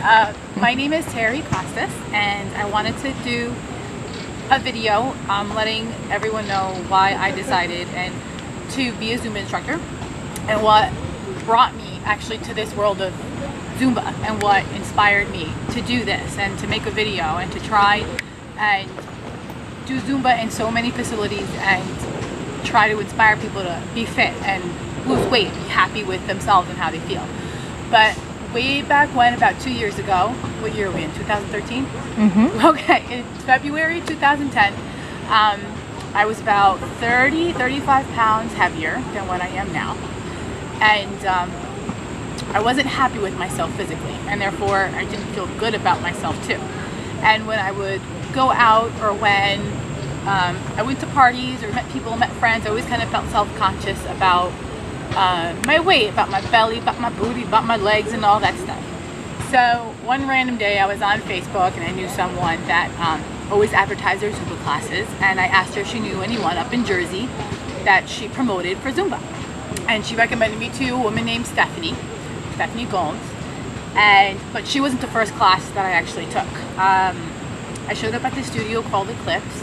My name is Terry Costas, and I wanted to do a video letting everyone know why I decided to be a Zumba instructor and what brought me actually to this world of Zumba and what inspired me to do this and to make a video and to try and do Zumba in so many facilities and try to inspire people to be fit and lose weight, be happy with themselves and how they feel. But way back when, about 2 years ago, what year are we in, 2013? Mm-hmm. Okay, in February 2010, I was about 35 pounds heavier than what I am now. And I wasn't happy with myself physically, and therefore I didn't feel good about myself too. And when I would go out or when I went to parties or met people, met friends, I always kind of felt self-conscious about my weight, about my belly, about my booty, about my legs and all that stuff. So one random day I was on Facebook and I knew someone that always advertised their Zumba classes, and I asked her if she knew anyone up in Jersey that she promoted for Zumba. And she recommended me to a woman named Stephanie Gomes, but she wasn't the first class that I actually took. I showed up at the studio called Eclipse,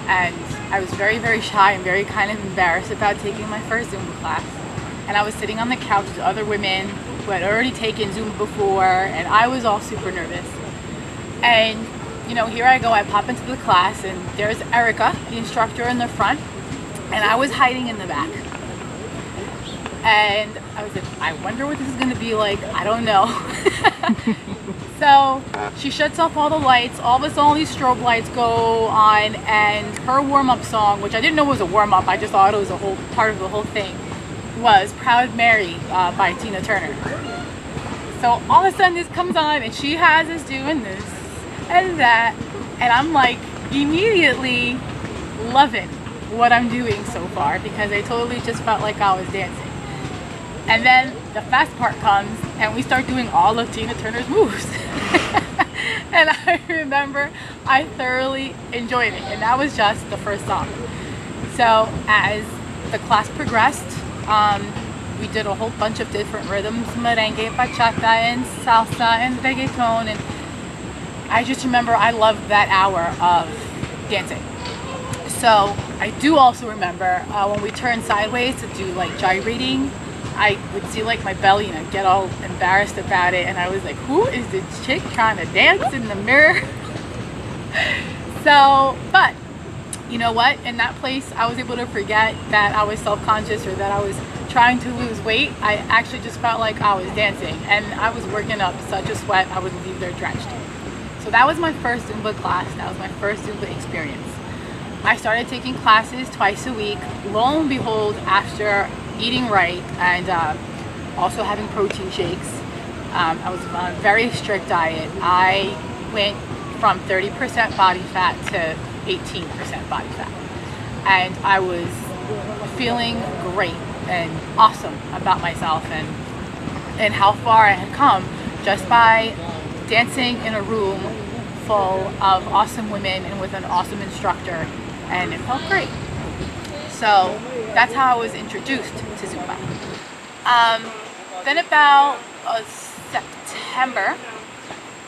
and I was very, very shy and very kind of embarrassed about taking my first Zumba class. And I was sitting on the couch with other women who had already taken Zumba before, and I was all super nervous. And you know, here I go, I pop into the class, and there's Erica, the instructor, in the front, and I was hiding in the back. And I was like, I wonder what this is gonna be like, I don't know. So she shuts off all the lights, all of a sudden all these strobe lights go on, and her warm-up song, which I didn't know was a warm-up, I just thought it was a whole part of the whole thing, was Proud Mary by Tina Turner. So all of a sudden this comes on and she has us doing this and that, and I'm like immediately loving what I'm doing so far because I totally just felt like I was dancing. And then the fast part comes and we start doing all of Tina Turner's moves. And I remember I thoroughly enjoyed it, and that was just the first song. So as the class progressed, we did a whole bunch of different rhythms, merengue, bachata, and salsa, and reggaeton, and I just remember I loved that hour of dancing. So I do also remember when we turned sideways to do like gyrating, I would see like my belly and I'd get all embarrassed about it, and I was like, who is this chick trying to dance in the mirror? So, but you know what, in that place I was able to forget that I was self-conscious or that I was trying to lose weight. I actually just felt like I was dancing, and I was working up such a sweat I would leave there drenched. So that was my first Zumba class, that was my first Zumba experience. I started taking classes twice a week, lo and behold, after eating right and also having protein shakes. I was on a very strict diet. I went from 30% body fat to 18% body fat, and I was feeling great and awesome about myself and how far I had come just by dancing in a room full of awesome women and with an awesome instructor, and it felt great. So that's how I was introduced to Zumba. Then about September,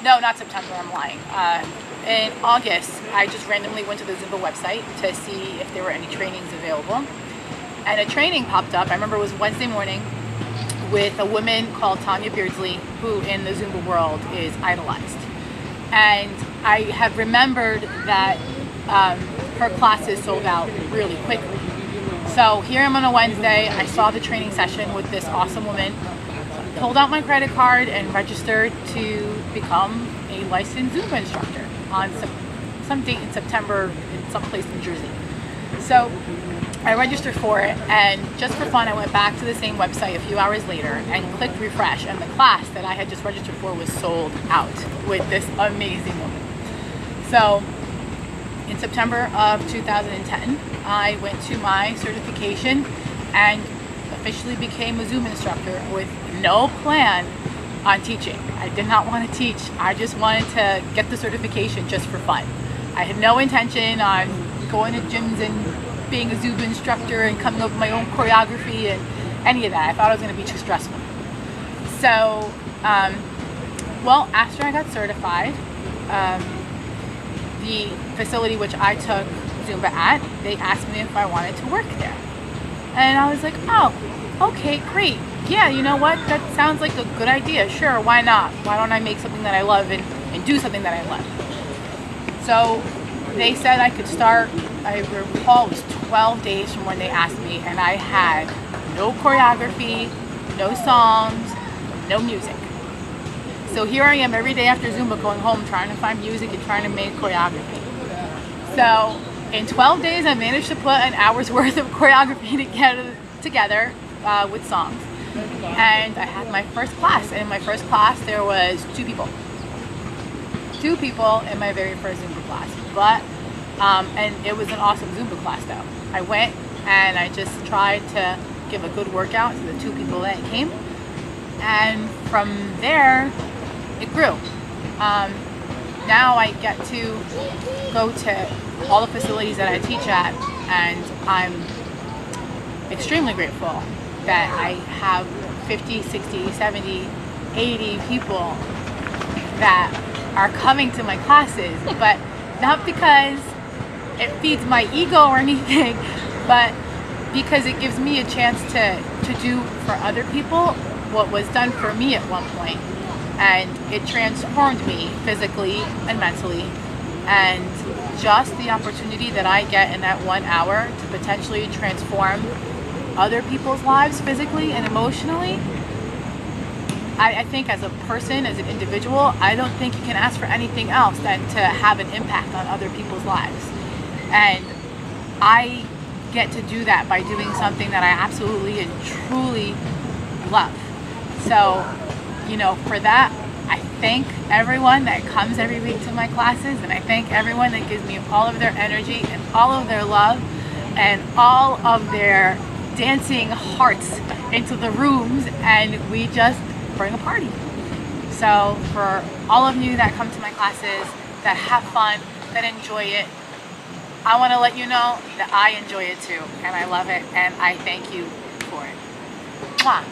no, not September, I'm lying. In August, I just randomly went to the Zumba website to see if there were any trainings available. And a training popped up, I remember it was Wednesday morning, with a woman called Tanya Beardsley, who in the Zumba world is idolized. And I have remembered that her classes sold out really quickly. So here I'm on a Wednesday, I saw the training session with this awesome woman, pulled out my credit card and registered to become a licensed Zumba instructor on some date in September in some place in Jersey. So I registered for it, and just for fun I went back to the same website a few hours later and clicked refresh, and the class that I had just registered for was sold out with this amazing woman. So in September of 2010, I went to my certification and officially became a Zumba instructor with no plan on teaching. I did not want to teach. I just wanted to get the certification just for fun. I had no intention on going to gyms and being a Zumba instructor and coming up with my own choreography and any of that. I thought it was going to be too stressful. So Well, after I got certified, um, the facility which I took Zumba at, they asked me if I wanted to work there. And I was like, oh, okay, great. Yeah, you know what? That sounds like a good idea. Sure, why not? Why don't I make something that I love and do something that I love? So they said I could start, I recall it was 12 days from when they asked me, and I had no choreography, no songs, no music. So here I am every day after Zumba going home trying to find music and trying to make choreography. So in 12 days I managed to put an hour's worth of choreography together with songs. And I had my first class, and in my first class there was two people in my very first Zumba class. But and it was an awesome Zumba class though. I went and I just tried to give a good workout to the two people that came, and from there it grew. Now I get to go to all the facilities that I teach at, and I'm extremely grateful that I have 50, 60, 70, 80 people that are coming to my classes, but not because it feeds my ego or anything, but because it gives me a chance to do for other people what was done for me at one point. And it transformed me physically and mentally, and just the opportunity that I get in that 1 hour to potentially transform other people's lives physically and emotionally. I think as a person, as an individual, I don't think you can ask for anything else than to have an impact on other people's lives. And I get to do that by doing something that I absolutely and truly love. So, you know, for that, I thank everyone that comes every week to my classes, and I thank everyone that gives me all of their energy and all of their love and all of their dancing hearts into the rooms, and we just bring a party. So for all of you that come to my classes, that have fun, that enjoy it, I want to let you know that I enjoy it too, and I love it, and I thank you for it. Mwah.